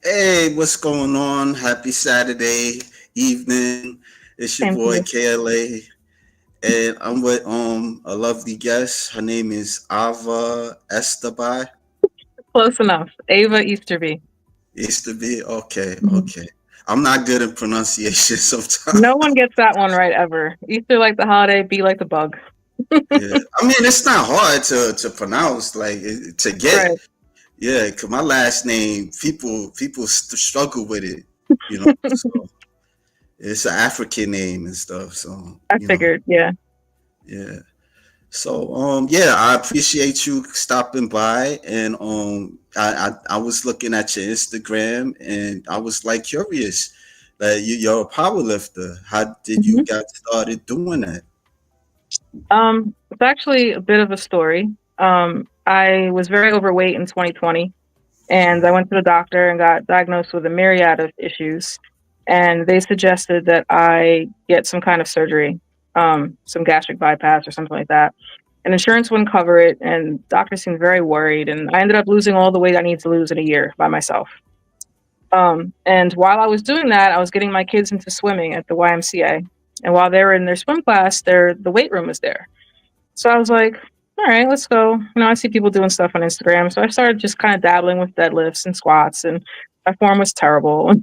Hey, what's going on? Happy Saturday evening. It's your Same to boy you. Kaale, and I'm with a lovely guest. Her name is Ava Easterby. Close enough. Ava Easterby. Used to be okay, Mhm. okay. I'm not good at pronunciation sometimes. No one gets that one right ever. Easter like the holiday, be like the bug. Yeah, I mean it's not hard to pronounce, like to get. Right. Yeah, cause my last name people struggle with it. So it's an African name and stuff. So I figured, yeah. yeah. So yeah, I appreciate you stopping by, and I was looking at your Instagram and I was like curious that you're a power lifter. How did you hmm get started doing that? it's actually a bit of a story. I was very overweight in 2020, and I went to the doctor and got diagnosed with a myriad of issues. And they suggested that I get some kind of surgery, some gastric bypass or something like that. And insurance wouldn't cover it, and doctors seemed very worried. And I ended up losing all the weight I needed to lose in a year by myself. And while I was doing that, I was getting my kids into swimming at the YMCA. And while they were in their swim class, the weight room was there. So I was like, all right, let's go. I see people doing stuff on Instagram. So I started just kind of dabbling with deadlifts and squats, and my form was terrible.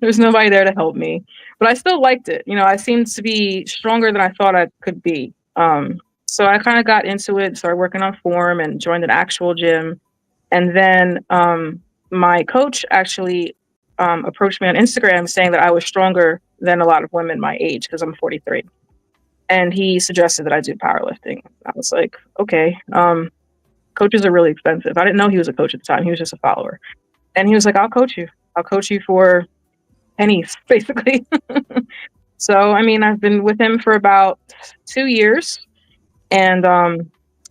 There was nobody there to help me, but I still liked it. I seemed to be stronger than I thought I could be. So I kind of got into it, started working on form, and joined an actual gym. And then my coach actually approached me on Instagram saying that I was stronger than a lot of women my age because I'm 43. And he suggested that I do powerlifting. I was like, okay. Coaches are really expensive. I didn't know he was a coach at the time. He was just a follower. And he was like, I'll coach you. I'll coach you for pennies, basically. So, I mean, I've been with him for about 2 years. And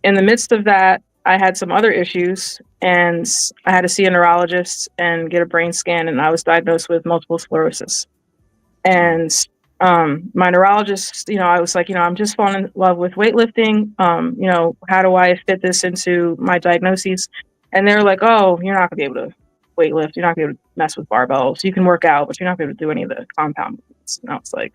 in the midst of that, I had some other issues and I had to see a neurologist and get a brain scan. And I was diagnosed with multiple sclerosis. Mm, And my neurologist, I was like, I'm just falling in love with weightlifting. How do I fit this into my diagnoses? And they're like, oh, you're not gonna be able to weightlift. You're not gonna be able to mess with barbells. You can work out, but you're not gonna be able to do any of the compound movements. And I was like,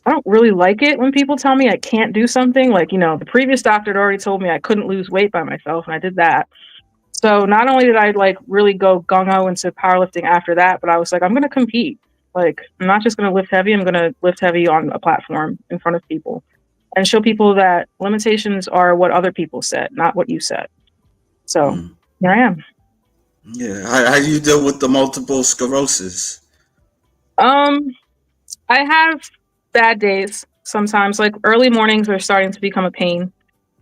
I don't really like it when people tell me I can't do something. Like, the previous doctor had already told me I couldn't lose weight by myself, and I did that. So not only did I like really go gung ho into powerlifting after that, but I was like, I'm gonna compete. Like, I'm not just gonna lift heavy. I'm gonna lift heavy on a platform in front of people and show people that limitations are what other people said, not what you said. So mm. here I am. Yeah, how you deal with the multiple sclerosis? Um, I have bad days sometimes. Like early mornings are starting to become a pain.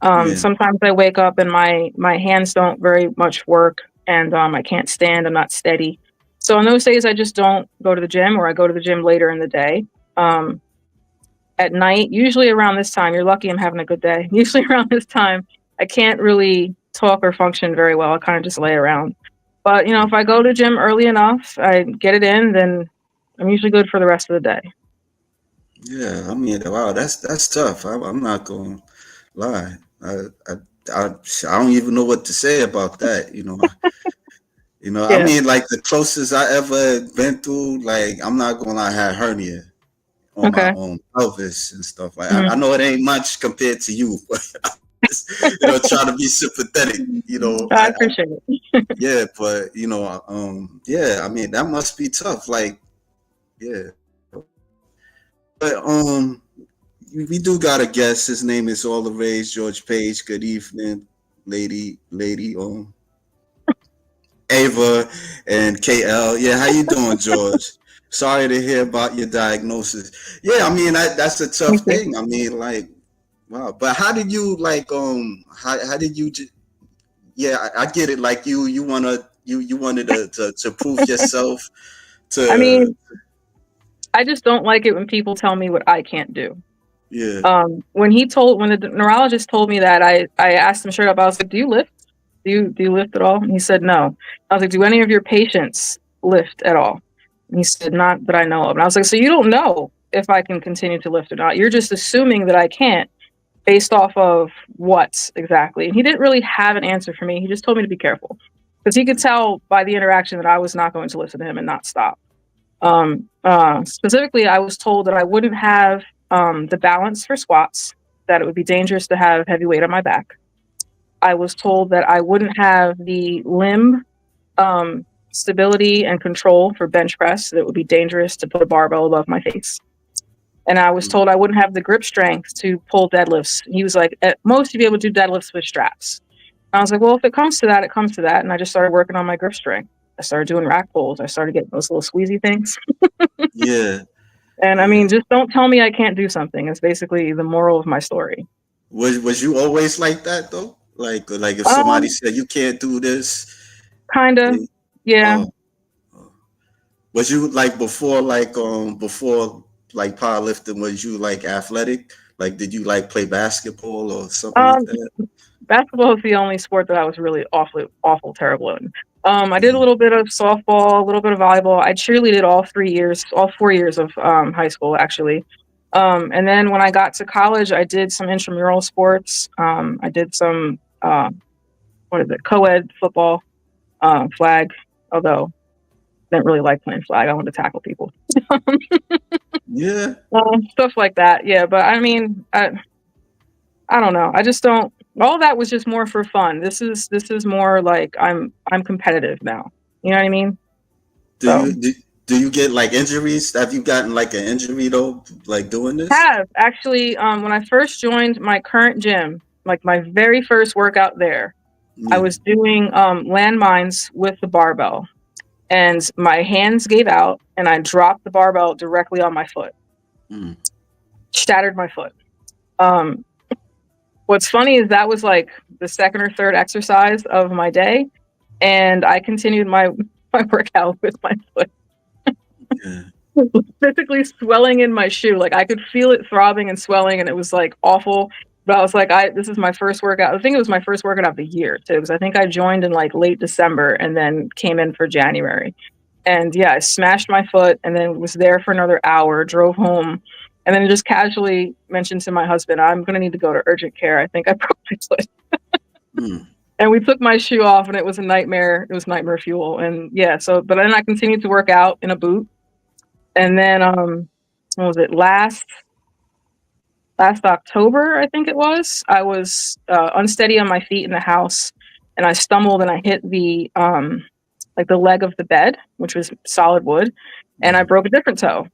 Yeah, Sometimes I wake up and my hands don't very much work, and I can't stand. I'm not steady. So on those days, I just don't go to the gym, or I go to the gym later in the day. Um, at night, usually around this time, you're lucky I'm having a good day. Usually around this time, I can't really talk or function very well. I kind of just lay around. But if I go to gym early enough, I get it in, then I'm usually good for the rest of the day. yeah. I mean, wow, that's tough. I'm not gonna lie. I I don't even know what to say about that. I Yeah. mean, like the closest I ever been through, like I'm not gonna lie, I had hernia on my Okay. own pelvis and stuff. Like I Mhm. know it ain't much compared to you, but just, trying to be sympathetic. I appreciate it. Yeah, but yeah, I mean that must be tough. Like, yeah, but we do got a guest. His name is All the Rage George Page. Good evening, lady, Ava and KL. Yeah, how you doing, George? Sorry to hear about your diagnosis. Yeah, I mean that's a tough Thank you. thing. I mean, like, wow. But how did you like? How did you? Yeah, I get it. Like you wanted to prove yourself I to mean, I just don't like it when people tell me what I can't do. yeah When the neurologist told me that, I asked him straight up. I was like, "Do you lift? Do you lift at all?" And he said, "No." I was like, "Do any of your patients lift at all?" And he said, "Not that I know of." And I was like, "So you don't know if I can continue to lift or not? You're just assuming that I can't based off of what exactly?" And he didn't really have an answer for me. He just told me to be careful. because he could tell by the interaction that I was not going to listen to him and not stop. Specifically, I was told that I wouldn't have the balance for squats, that it would be dangerous to have heavy weight on my back. I was told that I wouldn't have the limb stability and control for bench press, that it would be dangerous to put a barbell above my face. And I was told I wouldn't have the grip strength to pull deadlifts. He was like, at most you'd be able to do deadlifts with straps. I was like, well, if it comes to that, it comes to that. And I just started working on my grip strength. I started doing rack pulls. I started getting those little squeezy things. Yeah. And I mean, just don't tell me I can't do something. It's basically the moral of my story. Was you always like that though? Like if somebody said you can't do this, kinda, yeah. Was you like before powerlifting? Was you like athletic? Like, did you like play basketball or something like that? Basketball is the only sport that I was really awful terrible in. I did a little bit of softball, a little bit of volleyball. I cheerleaded all 4 years of high school, actually. And then when I got to college, I did some intramural sports. I did some, co-ed football, flag, although I didn't really like playing flag. I wanted to tackle people. Yeah. Stuff like that. Yeah. But I mean, I don't know. I just don't. All that was just more for fun. This is more like I'm competitive now. You know what I mean? Do you get like injuries? Have you gotten like an injury though, like doing this? Have actually. When I first joined my current gym, like my very first workout there, I was doing landmines with the barbell, and my hands gave out, and I dropped the barbell directly on my foot. Shattered my foot. What's funny is that was like the second or third exercise of my day, and I continued my workout with my foot. Physically swelling in my shoe. Like I could feel it throbbing and swelling, and it was like awful. But I was like, this is my first workout. I think it was my first workout of the year too, because I think I joined in like late December and then came in for January. And yeah, I smashed my foot and then was there for another hour, drove home, and then just casually mentioned to my husband, I'm going to need to go to urgent care. I think I broke my foot. And we took my shoe off, and it was a nightmare. It was nightmare fuel. And yeah, but then I continued to work out in a boot. And then, what was it? Last October, I think it was, I was unsteady on my feet in the house, and I stumbled and I hit the like the leg of the bed, which was solid wood, and I broke a different toe.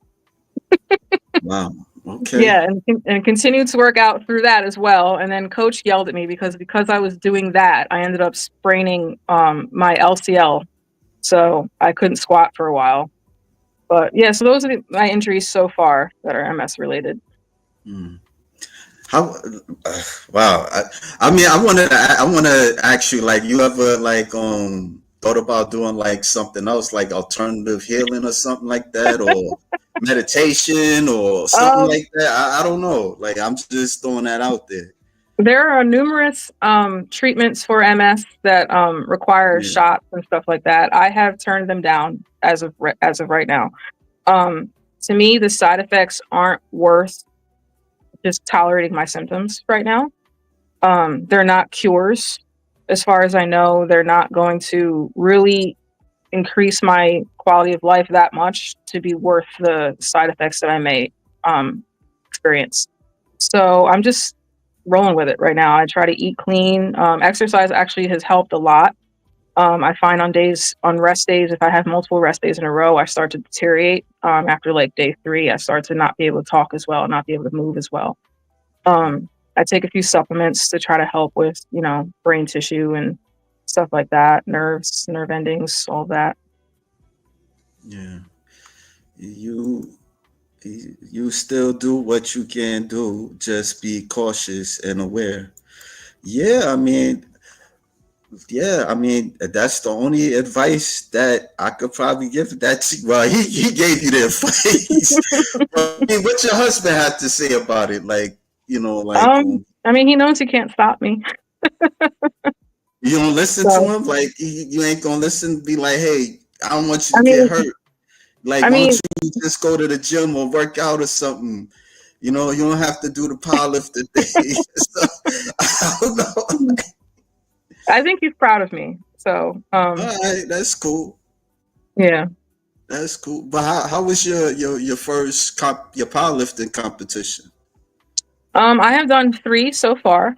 Wow. Okay. Yeah, and continued to work out through that as well. And then coach yelled at me because I was doing that, I ended up spraining my LCL, so I couldn't squat for a while. But yeah, so those are my injuries so far that are MS related. How? Wow. I mean, I want to ask you, like, you ever like thought about doing like something else, like alternative healing or something like that, or meditation or something like that? I don't know. Like, I'm just throwing that out there. There are numerous treatments for MS that require shots and stuff like that. I have turned them down as of right now. To me, the side effects aren't worth just tolerating my symptoms right now. They're not cures. As far as I know, they're not going to really increase my quality of life that much to be worth the side effects that I may experience. So I'm just rolling with it right now. I try to eat clean. Exercise actually has helped a lot. I find on rest days, if I have multiple rest days in a row, I start to deteriorate. After like day 3, I start to not be able to talk as well, not be able to move as well. I take a few supplements to try to help with, brain tissue and stuff like that, nerve endings, all that. Yeah. You still do what you can do. Just be cautious and aware. Yeah, I mean, that's the only advice that I could probably give. Well, he gave you the advice. But, I mean, what your husband had to say about it? Like, I mean, he knows he can't stop me. You don't listen to him? Like, you ain't gonna listen, be like, hey, I don't want you to get hurt. Like, why don't you just go to the gym or work out or something? You don't have to do the powerlifter thing. So, I don't know. I think he's proud of me. So, All right, that's cool. yeah. That's cool. But how was your first your powerlifting competition? I have done 3 so far.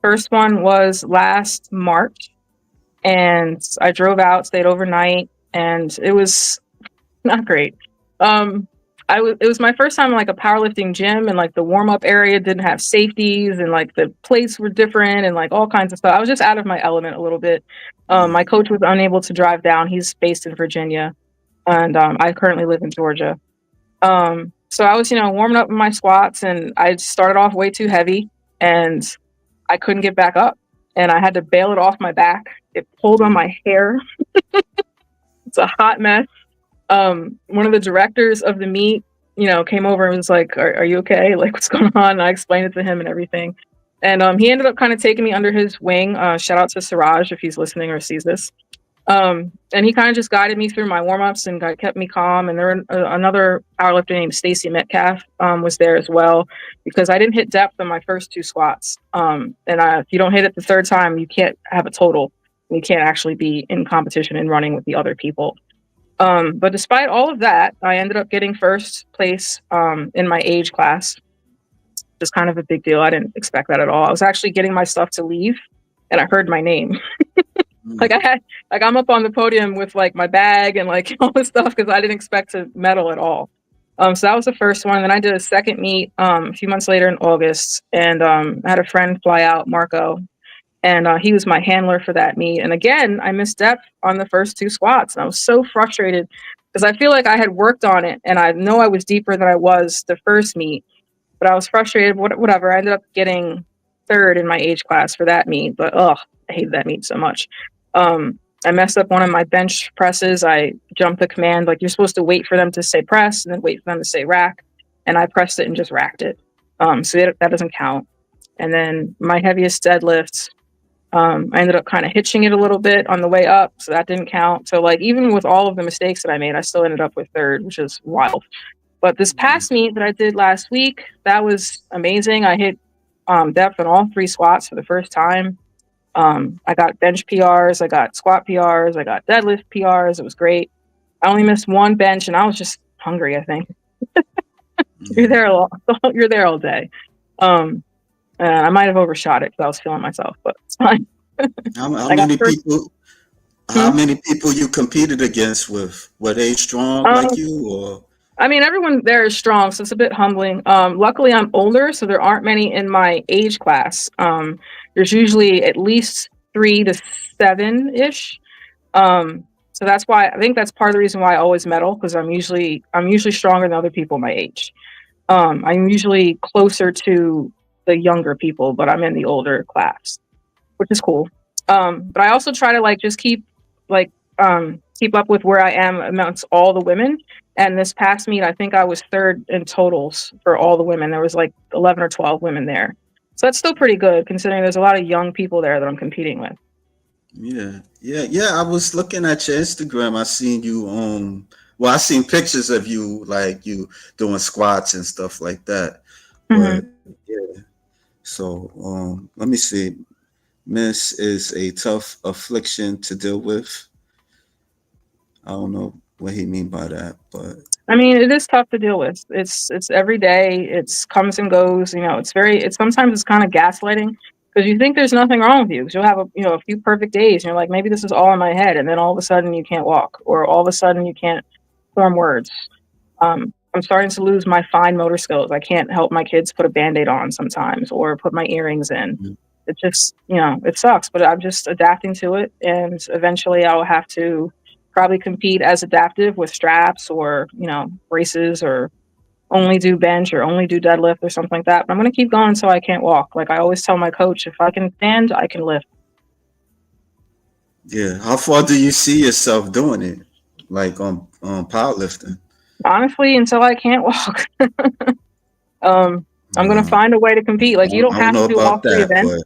First one was last March, and I drove out, stayed overnight, and it was not great. Um, it was my first time in like a powerlifting gym, and like the warm up area didn't have safeties, and like the plates were different, and like all kinds of stuff. I was just out of my element a little bit. My coach was unable to drive down. He's based in Virginia, and I currently live in Georgia. So I was, warming up in my squats, and I started off way too heavy, and I couldn't get back up, and I had to bail it off my back. It pulled on my hair. It's a hot mess. One of the directors of the meet, came over and was like, are you okay? Like, what's going on? And I explained it to him and everything. And he ended up kind of taking me under his wing. Shout out to Siraj if he's listening or sees this. And he kind of just guided me through my warm-ups and kept me calm. And there another powerlifter named Stacy Metcalf was there as well, because I didn't hit depth on my first 2 squats. And if you don't hit it the third time, you can't have a total. You can't actually be in competition and running with the other people. But despite all of that, I ended up getting first place in my age class, which is kind of a big deal. I didn't expect that at all. I was actually getting my stuff to leave, and I heard my name. Like I'm up on the podium with like my bag and like all this stuff, because I didn't expect to medal at all. So that was the first one. Then I did a second meet a few months later in August, and I had a friend fly out, Marco, and he was my handler for that meet. And again, I missed depth on the first 2 squats, and I was so frustrated because I feel like I had worked on it, and I know I was deeper than I was the first meet, but I was frustrated. Whatever. I ended up getting third in my age class for that meet, but I hated that meet so much. I messed up one of my bench presses. I jumped the command. Like, you're supposed to wait for them to say press and then wait for them to say rack, and I pressed it and just racked it. So that doesn't count. And then my heaviest deadlifts, I ended up kind of hitching it a little bit on the way up, so that didn't count. So like, even with all of the mistakes that I made, I still ended up with third, which is wild. But this past meet that I did last week, that was amazing. I hit depth on all 3 squats for the first time. I got bench PRs, I got squat PRs, I got deadlift PRs. It was great. I only missed 1 bench, and I was just hungry, I think. You're there all day. I might have overshot it because I was feeling myself, but it's fine. How many people? How many people you competed against with? Were they strong like you, or? I mean, everyone there is strong, so it's a bit humbling. Luckily, I'm older, so there aren't many in my age class. There's usually at least 3 to 7-ish. So that's why I think that's part of the reason why I always medal, because I'm usually stronger than other people my age. I'm usually closer to the younger people, but I'm in the older class, which is cool. But I also try to like just keep up with where I am amongst all the women. And this past meet, I think I was third in totals for all the women. There was like 11 or 12 women there. So that's still pretty good, considering there's a lot of young people there that I'm competing with. Yeah. I was looking at your Instagram. I seen you well, I seen pictures of you, like you doing squats and stuff like that. But yeah. So let me see. Miss is a tough affliction to deal with. I don't know what he mean by that, but I mean, it is tough to deal with. It's every day. It's comes and goes. It's sometimes it's kind of gaslighting, because you think there's nothing wrong with you. Because you'll have a few perfect days, and you're like, maybe this is all in my head, and then all of a sudden you can't walk, or all of a sudden you can't form words. I'm starting to lose my fine motor skills. I can't help my kids put a Band-Aid on sometimes, or put my earrings in. It just, it sucks, but I'm just adapting to it, and eventually I'll have to probably compete as adaptive with straps, or braces, or only do bench or only do deadlift or something like that. But I'm going to keep going so I can't walk. Like I always tell my coach, if I can stand, I can lift. Yeah. How far do you see yourself doing it? Like on powerlifting? Honestly, until I can't walk. I'm going to find a way to compete. Like, you don't have to do all 3 events.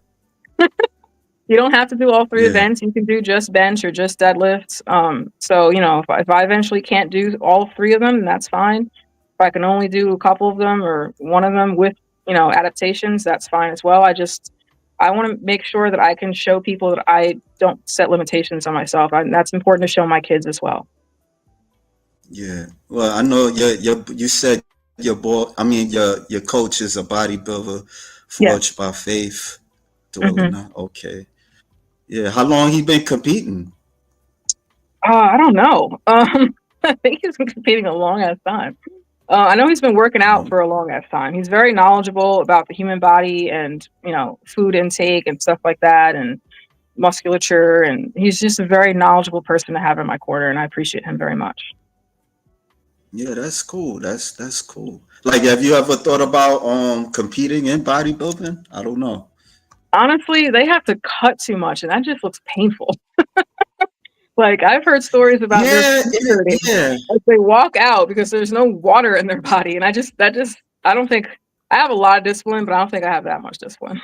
You don't have to do all 3 events. You can do just bench or just deadlifts. So, if I eventually can't do all 3 of them, then that's fine. If I can only do a couple of them or one of them with, adaptations, that's fine as well. I want to make sure that I can show people that I don't set limitations on myself. And that's important to show my kids as well. Yeah. Well, I know you said your boy. I mean, your coach is a bodybuilder, Yeah. forged by faith, dwelling. Hmm. Okay. Yeah. How long he been competing? I don't know. I think he's been competing a long ass time. I know he's been working out Um, for a long ass time. He's very knowledgeable about the human body and, food intake and stuff like that and musculature. And he's just a very knowledgeable person to have in my corner. And I appreciate him very much. yeah, that's cool. That's cool. Like, have you ever thought about competing in bodybuilding? I don't know. Honestly, they have to cut too much and that just looks painful. Like I've heard stories about their Yeah, feet hurting yeah. as they walk out because there's no water in their body. And I don't think I have a lot of discipline, but I don't think I have that much discipline.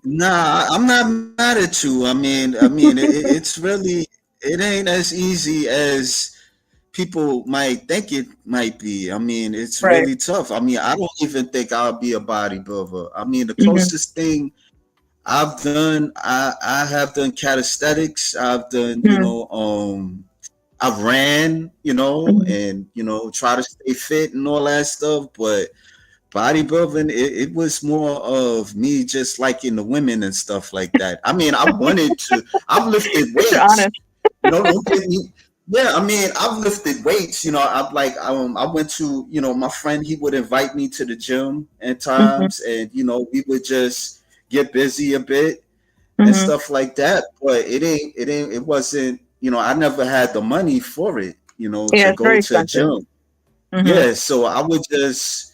Nah, I'm not mad at you. It's really it ain't as easy as people might think it might be. I mean, it's Right. really tough. I mean, I don't even think I'll be a bodybuilder. I mean, the Hmm. closest thing I've done, I have done calisthenics. I've done, Hmm. I've ran, Hmm. and try to stay fit and all that stuff. But bodybuilding, it was more of me just liking the women and stuff like that. I mean, I've lifted You're weights, honest. don't get me. Yeah, I mean, I've lifted weights, I went to, my friend, he would invite me to the gym at Hmm. times, and, we would just get busy a bit and Hmm. stuff like that. But it wasn't, I never had the money for it, Yeah, to it's go very to a expensive. gym. Hmm. Yeah, so I would just,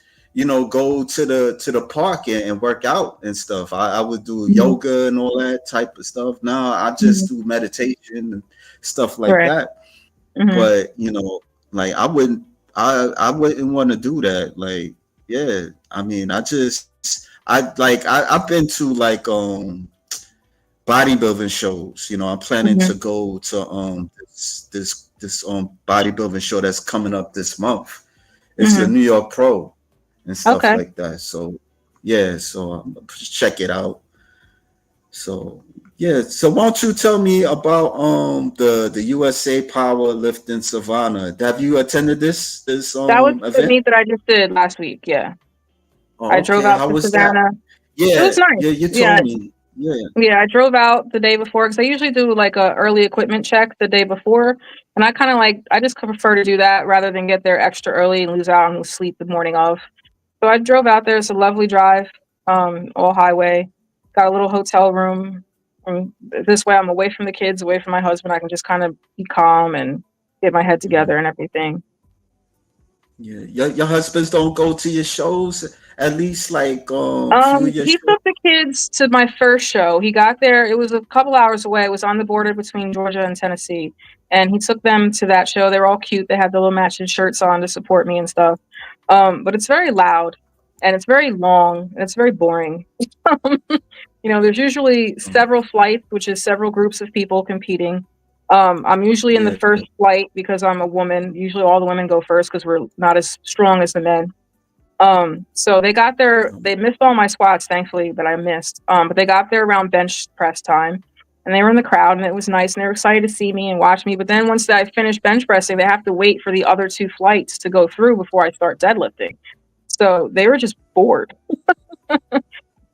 go to the park and work out and stuff. I would do Hmm. yoga and all that type of stuff. Now I Hmm. just do meditation and stuff like Right. that. Hmm. But like I wouldn't want to do that. Like, yeah, I mean, I've been to like bodybuilding shows. I'm planning Hmm. to go to this bodybuilding show that's coming up this month. It's the Hmm. New York Pro and stuff Okay. like that. So yeah, so check it out. So yeah, so why don't you tell me about the USA Powerlifting Savannah? Have you attended this That was the event? meet that I just did last week. Yeah. I Oh, drove okay. out How to was that? Savannah. It Yeah, was nice. yeah, you Yeah. told me. Yeah. Yeah, I drove out the day before because I usually do like a early equipment check the day before, and I just prefer to do that rather than get there extra early and lose out on sleep the morning of. So I drove out there. It's a lovely drive, all highway. Got a little hotel room. This way, I'm away from the kids, away from my husband. I can just kind of be calm and get my head together Mhm. and everything. Yeah. Your husbands don't go to your shows, at least like few of your He shows. took the kids to my first show. He got there. It was a couple hours away. It was on the border between Georgia and Tennessee. And he took them to that show. They were all cute. They had the little matching shirts on to support me and stuff. But it's very loud and it's very long and it's very boring. There's usually Um, several flights, which is several groups of people competing. I'm usually in the yeah, first flight because I'm a woman. Usually all the women go first because we're not as strong as the men. So they missed all my squats, thankfully, that I missed. But they got there around bench press time and they were in the crowd and it was nice and they were excited to see me and watch me. But then once I finished bench pressing, they have to wait for the other two flights to go through before I start deadlifting. So they were just bored.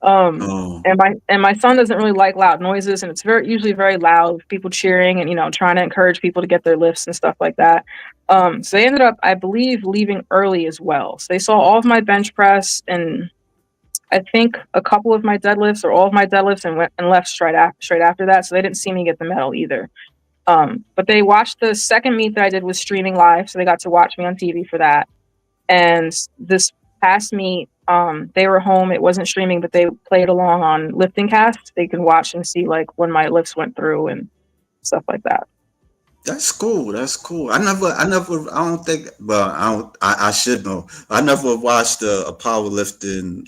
Um, um, and my son doesn't really like loud noises, and it's usually very loud, people cheering and trying to encourage people to get their lifts and stuff like that. So they ended up, I believe, leaving early as well. So they saw all of my bench press and I think a couple of my deadlifts or all of my deadlifts and went and left straight after that. So they didn't see me get the medal either. But they watched the second meet that I did was streaming live, so they got to watch me on TV for that. And this past meet, they were home. It wasn't streaming, but they played along on lifting cast. They can watch and see like when my lifts went through and stuff like that. that's cool. That's cool. I don't think. Well, I don't. I should know. I never watched a powerlifting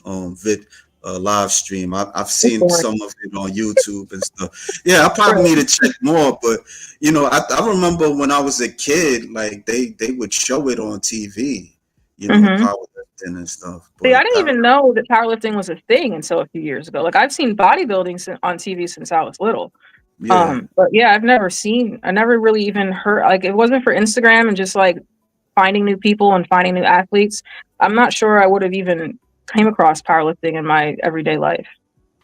live stream. I've It's seen boring. some of it on YouTube and stuff. Yeah, I probably need Right. to check more. But I remember when I was a kid, like they would show it on TV. Hmm. Powerlifting. powerlifting and stuff. See, I But didn't even know that powerlifting was a thing until a few years ago. Like I've seen bodybuilding on TV since I was little. yeah, But yeah, I never really even heard, like, it wasn't for Instagram and just like finding new people and finding new athletes. I'm not sure I would have even came across powerlifting in my everyday life.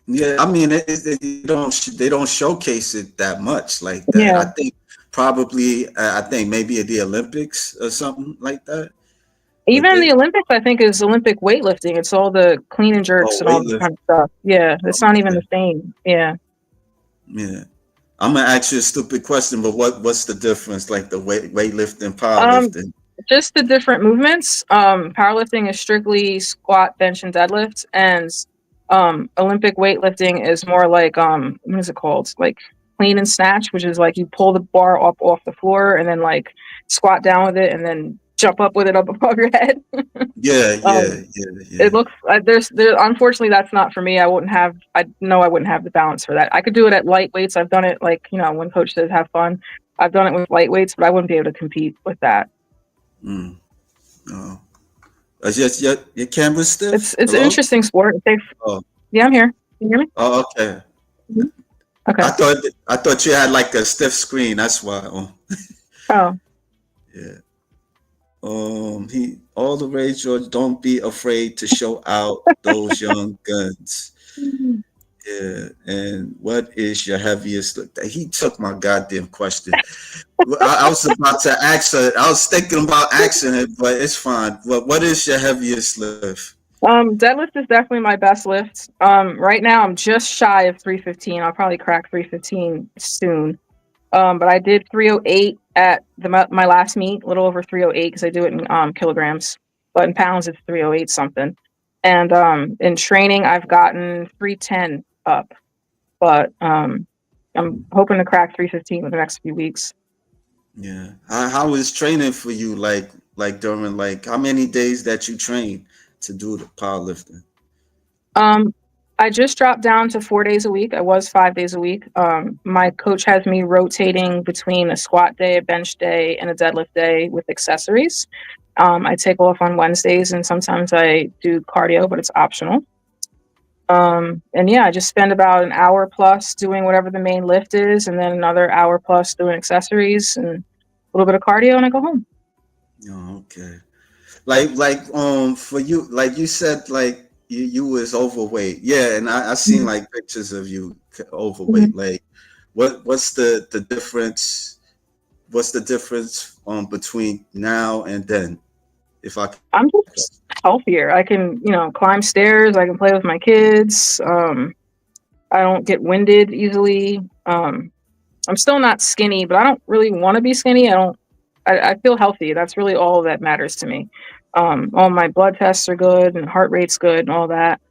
yeah. I mean, they don't showcase it that much like that. Yeah. I think probably I think maybe at the Olympics or something like that. But Even they the Olympics, I think, is Olympic weightlifting. It's all the clean and jerks oh and all that weightlift. kind of stuff. Yeah, it's not even Okay, the same. Yeah. yeah. I'm gonna ask you a stupid question, but what's the difference like the weightlifting, Um, powerlifting? just the different movements. Powerlifting is strictly squat, bench, and deadlift, and Olympic weightlifting is more like what is it called? Like clean and snatch, which is like you pull the bar up off the floor and then like squat down with it and then jump up with it up above your head. Yeah, yeah, um, yeah, it yeah. looks there. Unfortunately, that's not for me. I wouldn't have. I know I wouldn't have the balance for that. I could do it at light weights. I've done it like when coach says have fun. I've done it with light weights, but I wouldn't be able to compete with that. Mm, no. Is your camera stiff? It's an Hello? interesting sport. It takes, Oh, yeah, I'm here. Can you hear me? oh, okay. Mhm. Okay. I thought you had like a stiff screen. That's why. Oh, Oh. yeah. He all the rage, George. Don't be afraid to show out those young guns. Mhm. Yeah. And what is your heaviest lift? He took my goddamn question. I was about to ask her. I was thinking about asking it, but it's fine. What is your heaviest lift? Deadlift is definitely my best lift. Right now I'm just shy of 315. I'll probably crack 315 soon. But I did 308 at my last meet, a little over 308 because I do it in kilograms, but in pounds it's 308 something. And in training I've gotten 310 up, but I'm hoping to crack 315 in the next few weeks. Yeah. How is training for you? Like during like how many days that you train to do the powerlifting? Um, I just dropped down to 4 days a week. I was 5 days a week. My coach has me rotating between a squat day, a bench day, and a deadlift day with accessories. I take off on Wednesdays and sometimes I do cardio, but it's optional. And yeah, I just spend about an hour plus doing whatever the main lift is, and then another hour plus doing accessories and a little bit of cardio, and I go home. Oh, okay. For you, like you said, like you was overweight. Yeah, and I seen Mhm. like pictures of you overweight. Mhm. Like what's the difference? What's the difference between now and then? If I I'm just healthier. I can, climb stairs. I can play with my kids. I don't get winded easily. I'm still not skinny, but I don't really want to be skinny. I feel healthy. That's really all that matters to me. All my blood tests are good and heart rate's good and all that.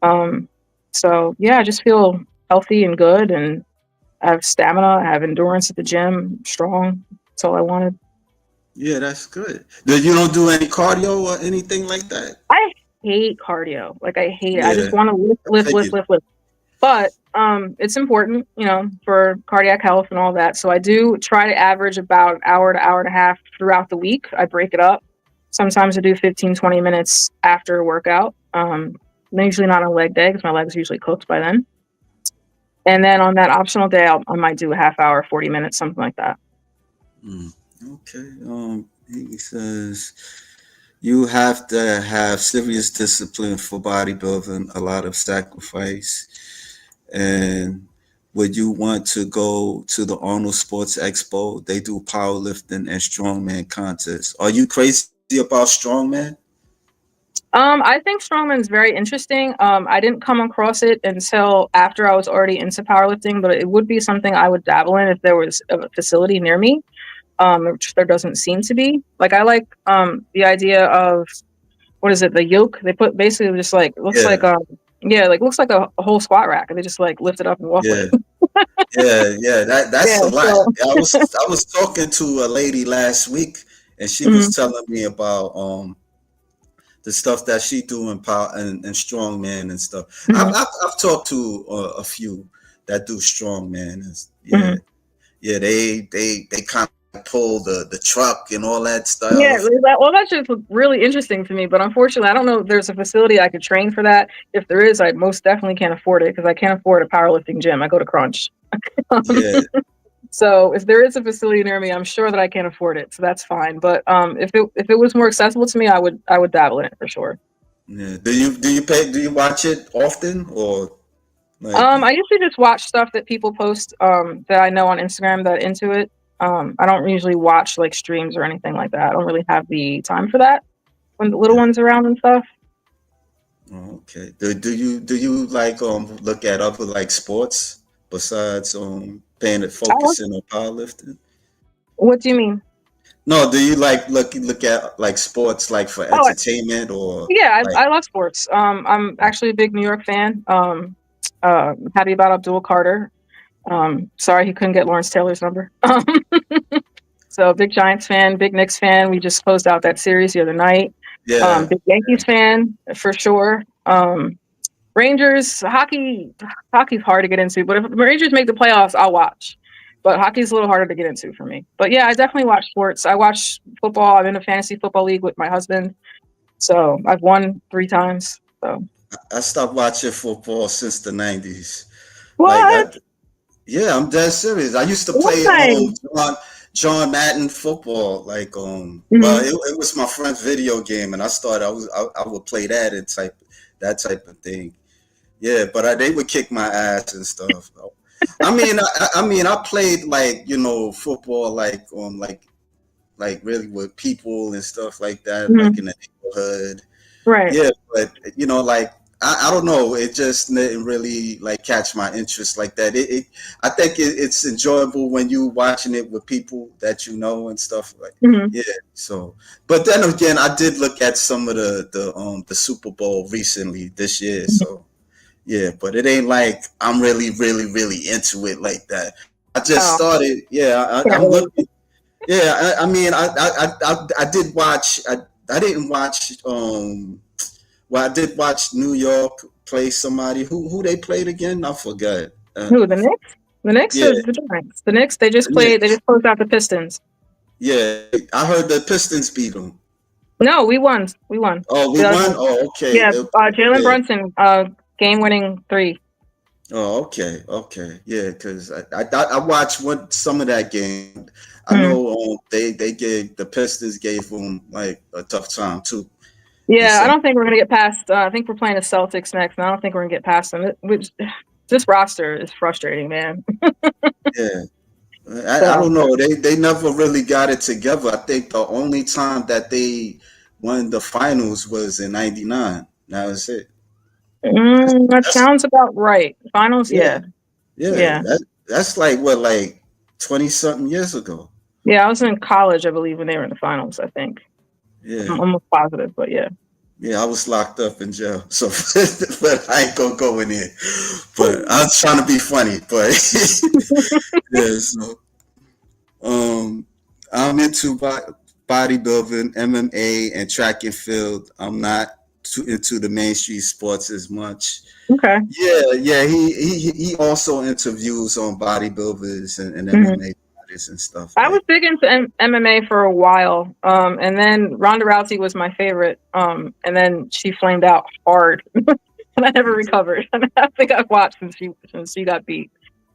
Um, so yeah, I just feel healthy and good and I have stamina. I have endurance at the gym, strong. That's all I wanted. yeah, that's good. You don't do any cardio or anything like that? I hate cardio. Like I hate it. I just Yeah, want to lift, I lift, lift, figured. lift, lift. But it's important, for cardiac health and all that. So I do try to average about an hour to hour and a half throughout the week. I break it up. Sometimes I do 15, 20 minutes after a workout. Usually not on leg day because my leg's usually cooked by then. And then on that optional day, I might do a half hour, 40 minutes, something like that. Mm, okay. He says you have to have serious discipline for bodybuilding, a lot of sacrifice. And would you want to go to the Arnold Sports Expo? They do powerlifting and strongman contests. Are you crazy about strongman? I think strongman's very interesting. I didn't come across it until after I was already into powerlifting, but it would be something I would dabble in if there was a facility near me. Which there doesn't seem to be. Like I like the idea of what is it? The yoke they put basically just like looks Yeah, like yeah, like looks like a whole squat rack, and they just like lift it up and walk with yeah, it. yeah. Yeah. That's a lot. So. I was talking to a lady last week, and she was Mhm. telling me about the stuff that she do in power and strongman and stuff. Mhm. I've talked to a few that do strongman. And yeah, Mhm. yeah. They kind pull the truck and all that Yeah, stuff. well, that's just really interesting to me. But unfortunately, I don't know if there's a facility I could train for that. If there is, I most definitely can't afford it because I can't afford a powerlifting gym. I go to Crunch. Yeah, So if there is a facility near me, I'm sure that I can't afford it. So that's fine. But if it was more accessible to me, I would dabble in it for sure. yeah. Do you watch it often or like? I usually just watch stuff that people post that I know on Instagram that are into it. I don't usually watch like streams or anything like that. I don't really have the time for that when the little Yeah. ones around and stuff. Oh, okay. Do you like look at other like sports besides I love, focusing on powerlifting? what do you mean? No, do you like look at like sports like for Oh, entertainment or yeah, like I love sports. I'm actually a big New York fan. Happy about Abdul Carter. Sorry he couldn't get Lawrence Taylor's number. So big Giants fan, big Knicks fan. We just closed out that series the other night. yeah, Big Yankees fan for sure. Rangers hockey's hard to get into, but if the Rangers make the playoffs, I'll watch. But hockey's a little harder to get into for me. But yeah, I definitely watch sports. I watch football. I'm in a fantasy football league with my husband, so I've won 3 times. So I stopped watching football since the 90s. Like what? yeah, I'm dead serious. I used to play Why? John Madden football. Like well, Hmm. it was my friend's video game, and I would play that type of thing. Yeah, but they would kick my ass and stuff. I played like football like really with people and stuff like that, like Hmm. in the neighborhood. Right. Yeah, but like I don't know, it just didn't really like catch my interest like that. I think it's enjoyable when you watching it with people that you know and stuff like. Hmm. Yeah, so but then again, I did look at some of the Super Bowl recently this year, so yeah, but it ain't like I'm really really really into it like that. I just Oh, started. Yeah, can't I'm relate. looking. Yeah, I mean, I did watch. I didn't watch. Well, I did watch New York play somebody. Who they played again? I forgot. Who, the Knicks? The Knicks Yeah, or the Giants? The Knicks. They just yeah, played. They just closed out the Pistons. yeah. I heard the Pistons beat them. No, we won. We won. Oh, we won. Oh, okay. Yeah, Jalen Yeah. Brunson, game-winning three. Oh, okay, okay. Yeah, because I watched some of that game. I Mm. know they gave the Pistons gave them like a tough time too. And Yeah, I some don't think we're gonna get past. I think we're playing the Celtics next, and I don't think we're gonna get past them. This roster is frustrating, man. yeah. I So, don't know. They never really got it together. I think the only time that they won the finals was in '99. That was it. that That's sounds about right. Finals, yeah, yeah, yeah. yeah, That's like what, like 20 something years ago. yeah. I was in college, I believe, when they were in the finals. I think Yeah, I'm almost positive, but yeah. yeah. I was locked up in jail, so but I ain't gonna go in there. But I was trying to be funny, but yeah. So I'm into bodybuilding, MMA, and track and field. I'm not too into the mainstream sports as much. Okay. Yeah, yeah. He also interviews on bodybuilders and Mhm. MMA fighters and stuff I was like. big into MMA for a while, and then Ronda Rousey was my favorite, and then she flamed out hard, and I never recovered. I think I've watched since she got beat,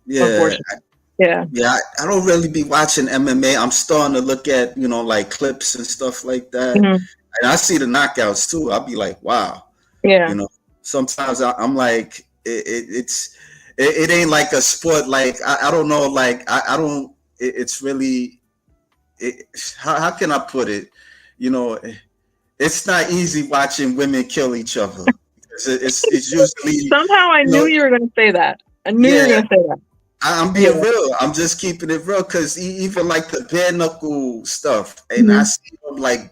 Yeah, unfortunately. Yeah. yeah. I don't really be watching MMA. I'm starting to look at like clips and stuff like that, Mhm. and I see the knockouts too. I'll be like, wow. Yeah. You know, sometimes I'm like, it ain't like a sport. Like I don't know. Like I don't. It's really. How can I put it? You know, it's not easy watching women kill each other. It's usually Somehow I knew you were going to say that. I knew you were yeah. going to say that. I'm Yeah. being real. I'm just keeping it real because even like the bare knuckle stuff, and I Mhm. see them like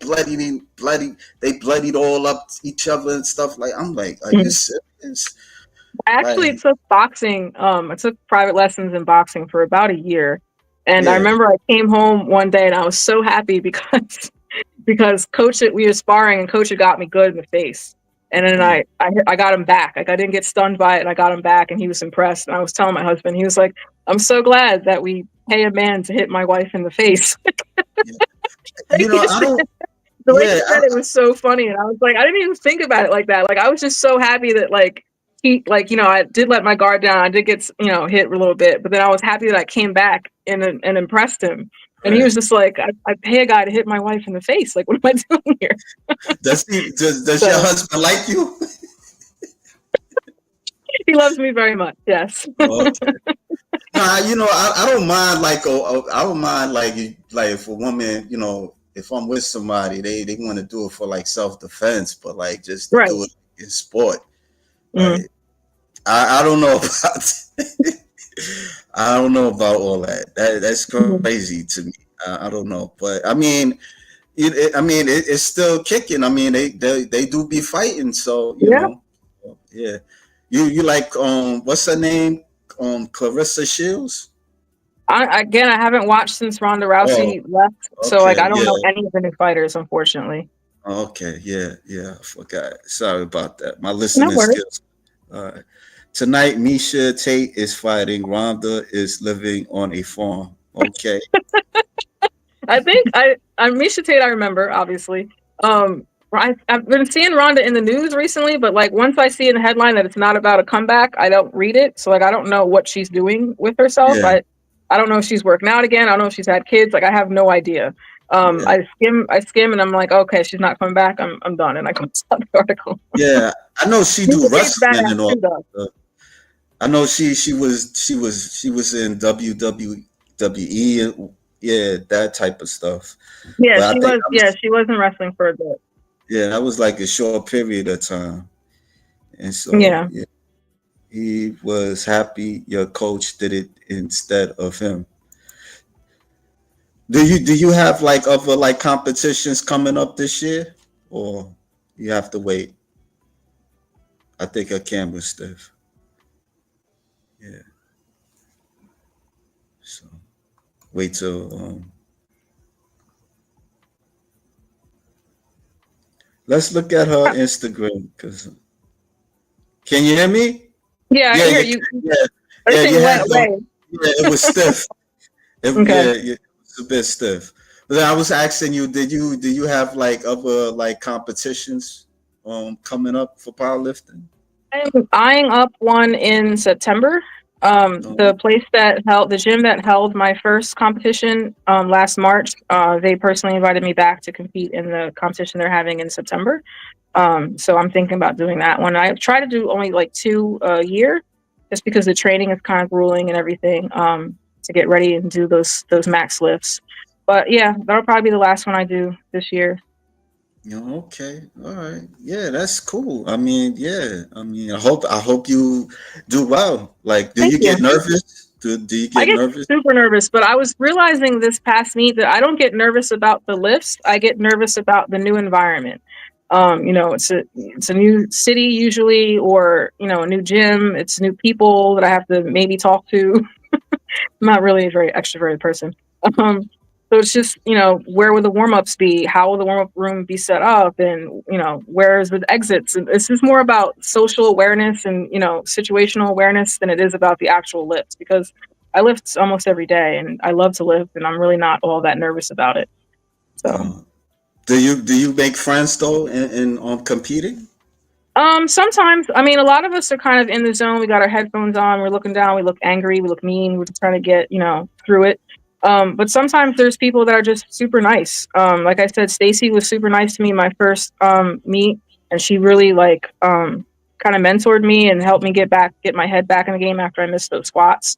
they bloodied all up each other and stuff. Like I'm like, are you Mhm. serious? I actually Like took boxing. I took private lessons in boxing for about a year, and I yeah, remember I came home one day and I was so happy because we were sparring and coach had got me good in the face. And then yeah. I got him back. Like I didn't get stunned by it and I got him back and he was impressed. And I was telling my husband, he was like, I'm so glad that we pay a man to hit my wife in the face. Yeah. Like, I don't. the way he Yeah, said it was so funny, and I was like, I didn't even think about it like that. Like, I was just so happy that like he, like, I did let my guard down. I did get hit a little bit, but then I was happy that I came back and impressed him. And he right. was just like, I pay a guy to hit my wife in the face. Like, what am I doing here? Does your So husband like you? he loves me very much. Yes. Okay. Nah, I don't mind like I don't mind like if a woman, if I'm with somebody, they want to do it for like self defense, but like just to Right. do it in sport, Mm. like I don't know about I don't know about all that. That's Mhm. crazy to me. I don't know, but I mean, it's still kicking. I mean, they do be fighting, so Yeah. yeah. You like what's her name? Clarissa Shields. Again, I haven't watched since Ronda Oh, Rousey left, so like okay, I don't know yeah. any of the new fighters, unfortunately. Okay, yeah, yeah. I forgot. Sorry about that. My No listening worries. skills. All right. Tonight, Misha Tate is fighting. Ronda is living on a farm. Okay. I think I'm Misha Tate. I remember, obviously. I've been seeing Ronda in the news recently, but like once I see in the headline that it's not about a comeback, I don't read it. So like I don't know what she's doing with herself. Yeah, I don't know if she's working out again. I don't know if she's had kids. Like I have no idea. yeah, I skim, and I'm like, okay, she's not coming back. I'm done, and I close out the article. yeah. I know she do Misha Tate's wrestling badass and all too, though. that. I know she was in WWE. Yeah, that type of stuff. Yeah, But I she think was. Yeah, she was in wrestling for a bit. that was like a short period of time. And so, Yeah. yeah, he was happy your coach did it instead of him. Do you have like other like competitions coming up this year, or you have to wait? I think her camera's stiff. Yeah, so wait till let's look at her Instagram. Cause can you hear me? Yeah, I Yeah, can hear you you. yeah, yeah. You Everything had went them. away. Yeah, it was stiff. Okay. Yeah, it was a bit stiff. But I was asking you, do you have like other like competitions coming up for powerlifting? I'm eyeing up one in September. No. The gym that held my first competition last March, they personally invited me back to compete in the competition they're having in September. So I'm thinking about doing that one. I try to do only like two a year, just because the training is kind of grueling and everything to get ready and do those max lifts. But yeah, that'll probably be the last one I do this year. Okay. All right. Yeah, that's cool. I mean, yeah. I mean, I hope you do well. Like, do Thank you you. get nervous? Do you I get get nervous? super nervous, but I was realizing this past meet that I don't get nervous about the lifts. I get nervous about the new environment. It's a new city usually, or a new gym. It's new people that I have to maybe talk to. I'm not really a very extroverted person. Um, so it's just, where would the warm ups be? How will the warm up room be set up? And, where is the exits? And it's just more about social awareness and, situational awareness than it is about the actual lifts, because I lift almost every day and I love to lift, and I'm really not all that nervous about it. So. Uh, do you make friends though in on competing? Sometimes, I mean, a lot of us are kind of in the zone. We got our headphones on. We're looking down. We look angry. We look mean. We're just trying to get, through it. But sometimes there's people that are just super nice. Like I said, Stacy was super nice to me my first meet, and she really like kind of mentored me and helped me get my head back in the game after I missed those squats.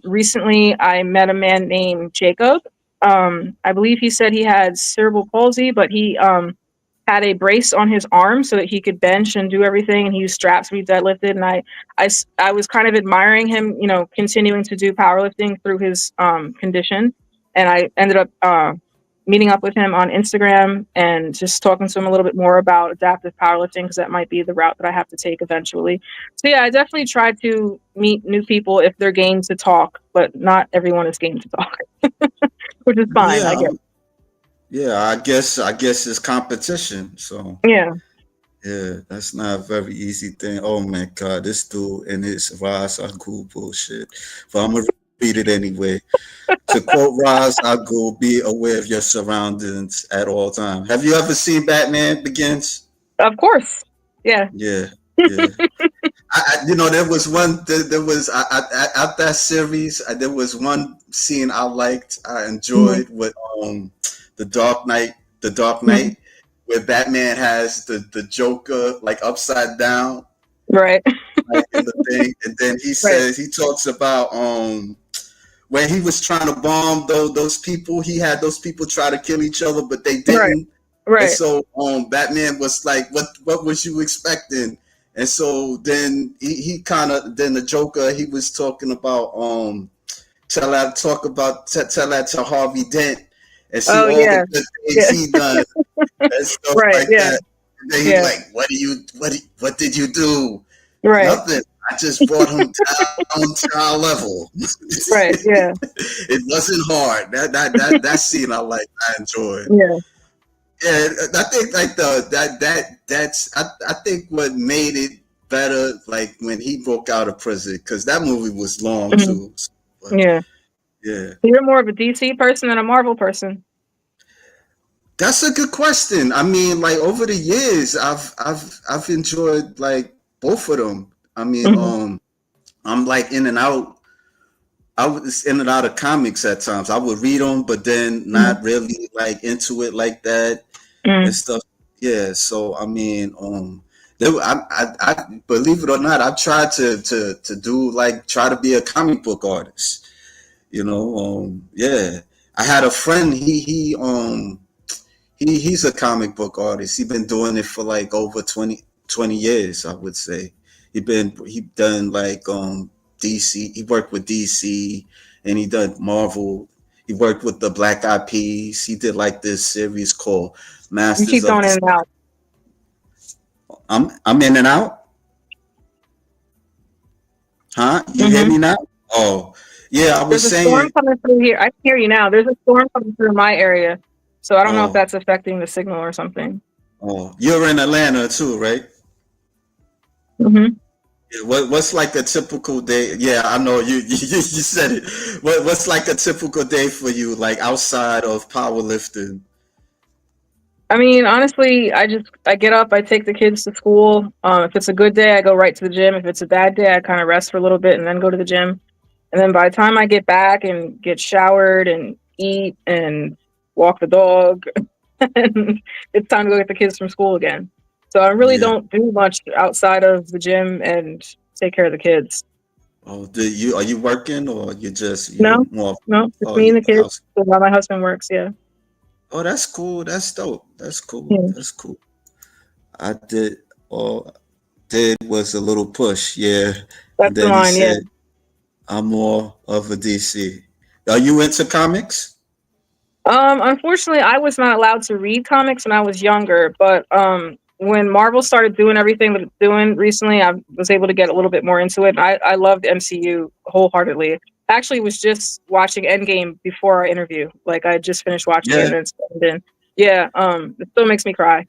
Recently, I met a man named Jacob. I believe he said he had cerebral palsy, but he had a brace on his arm so that he could bench and do everything, and he used straps when he deadlifted. And I was kind of admiring him, continuing to do powerlifting through his condition. And I ended up meeting up with him on Instagram and just talking to him a little bit more about adaptive powerlifting, because that might be the route that I have to take eventually. So yeah, I definitely try to meet new people if they're game to talk, but not everyone is game to talk, which is fine, I Yeah, guess. yeah. I guess it's competition. So Yeah. yeah, that's not a very easy thing. Oh my God, this dude and his rise are cool bullshit. But I'm gonna read it anyway. To quote Roz al Ghul, be aware of your surroundings at all times. Have you ever seen Batman Begins? Of course. Yeah. Yeah, yeah. There was one. There was out that series. There was one scene I liked. I Mm-hmm. enjoyed with the Dark Knight. The Dark Mm-hmm. Knight, where Batman has the Joker like upside down, Right. like in the thing, and then Right. he talks about when he was trying to bomb those people. He had those people try to kill each other, but they Right. didn't. And Right. so Batman was like, what was you expecting? And so then he kind of, then the Joker, he was talking about tell that to Harvey Dent and see Oh all the yeah. good things Yeah. he done and stuff Right. like Yeah. that. And then he's Yeah. like, what did you do? Right. Nothing. I just brought him down to our level. Right. Yeah. It wasn't hard. That scene I enjoyed. Yeah. Yeah, I think like I think what made it better, like when he broke out of prison, because that movie was long Mhm. too. But Yeah. yeah, You're more of a DC person than a Marvel person. that's a good question. I mean, like over the years, I've enjoyed like both of them. I mean, Mm-hmm. I'm like in and out. I was in and out of comics at times. I would read them, but then not really like into it like that Mm-hmm. and stuff. Yeah. So I mean, I believe it or not, I've tried to do like try to be a comic book artist. Yeah. I had a friend. He's a comic book artist. He's been doing it for like over 20 years, I would say. He done like DC. He worked with DC and he done Marvel. He worked with the Black Eyed Peas. He did like this series called You Masters keep of going in the. and out. I'm in and out. Huh? You hear Mm-hmm. me now? Oh, yeah. I was There's a storm saying. coming through here. I can hear you now. There's a storm coming through my area, so I don't know if Oh, that's affecting the signal or something. you're in Atlanta too, right? Mm-hmm. Yeah, what's like a typical day? Yeah, I know you said it. What's like a typical day for you, like outside of powerlifting? I mean, honestly, I get up, I take the kids to school. If it's a good day, I go right to the gym. If it's a bad day, I kind of rest for a little bit and then go to the gym. And then by the time I get back and get showered and eat and walk the dog, and it's time to go get the kids from school again. So I really Yeah. don't do much outside of the gym and take care of the kids. Oh, are you working or you No, more? no, it's Oh, me you and the kids. house. So while my husband works, yeah. Oh, that's cool. That's dope. That's cool. Yeah, That's cool. I did. All did was a little push, yeah, and that's the then he line, yeah. said, "I'm more of a DC." Are you into comics? Unfortunately, I was not allowed to read comics when I was younger, but when Marvel started doing everything that it's doing recently, I was able to get a little bit more into it. I loved MCU wholeheartedly. Actually, was just watching Endgame before our interview. Like I just finished watching it, Yeah, and then yeah, it still makes me cry.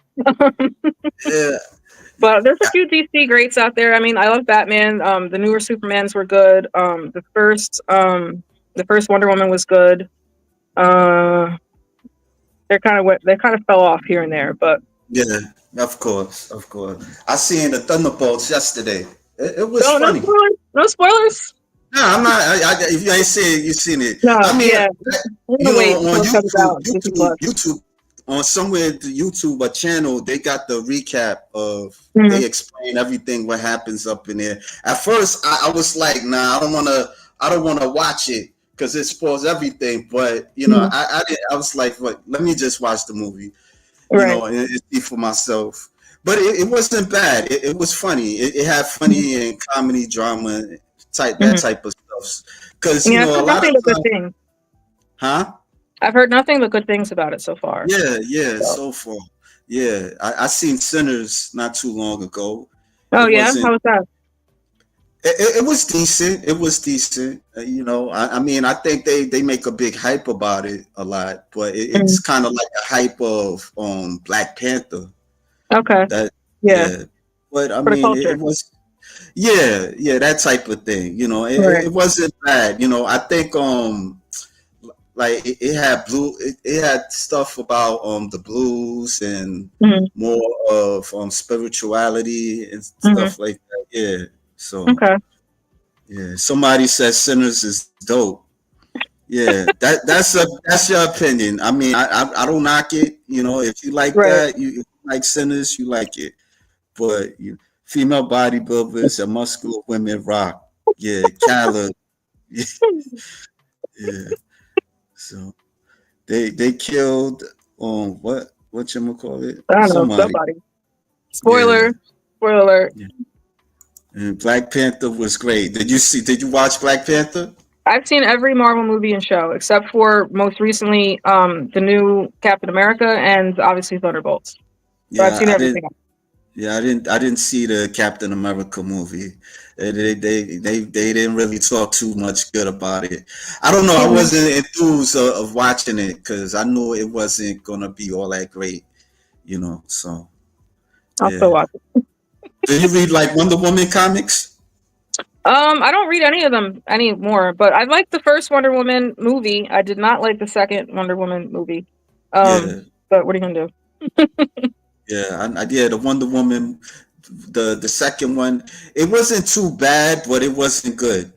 yeah. But there's a few DC greats out there. I mean, I love Batman. The newer Supermans were good. The first Wonder Woman was good. Uh, they kind of fell off here and there, but Yeah, of course, of course. I seen the Thunderbolts yesterday. It was no, no funny. spoilers, no spoilers. No, I'm not. If you ain't seen it, you seen it. No, I mean, yeah, I'm gonna wait on until it comes out. Disney Plus. YouTube, on somewhere the YouTube a channel, they got the recap of. Mhm. They explain everything what happens up in there. At first, I was like, nah, I don't wanna watch it because it spoils everything. But Mhm. I did. I was like, what? Let me just watch the movie. Right. And see for myself. But it wasn't bad. It was funny. It had Mhm. funny and comedy, drama, that Mhm. type of stuff. Because Yeah, I've a heard lot of nothing but good times, things. huh? I've heard nothing but good things about it so far. Yeah, yeah. So. So far, yeah. I seen Sinners not too long ago. Oh It yeah, how wasn't. was that? It was decent. It was decent. I mean, I think they make a big hype about it a lot, but Mhm. it's kind of like a hype of Black Panther. Okay, That yeah, yeah, but I for the mean, culture. it was. Yeah, that type of thing. Right. It wasn't bad. I think like it had it had stuff about the blues and Hmm. more of spirituality and Hmm. stuff like that. Yeah. So Okay. yeah, somebody says Sinners is dope. Yeah, that's your opinion. I mean, I don't knock it. If you like Right. that, if you like Sinners, you like it. But female bodybuilders and muscular women rock. Yeah, Kaale. Yeah. So they killed what you call it? I don't know. Somebody. Somebody. Yeah. Spoiler. Spoiler alert. Yeah. And Black Panther was great. Did you watch Black Panther? I've seen every Marvel movie and show except for most recently the new Captain America and obviously Thunderbolts. But I've Yeah, seen I didn't. everything else. Yeah, I didn't see the Captain America movie. They didn't really talk too much good about it. I don't know. I Mhm. wasn't enthused of watching it because I knew it wasn't gonna be all that great. So I'll still yeah. watch it. Did you read like Wonder Woman comics? I don't read any of them anymore, but I liked the first Wonder Woman movie. I did not like the second Wonder Woman movie. Yeah, But what are you gonna do? yeah, yeah. The Wonder Woman, the second one, it wasn't too bad, but it wasn't good.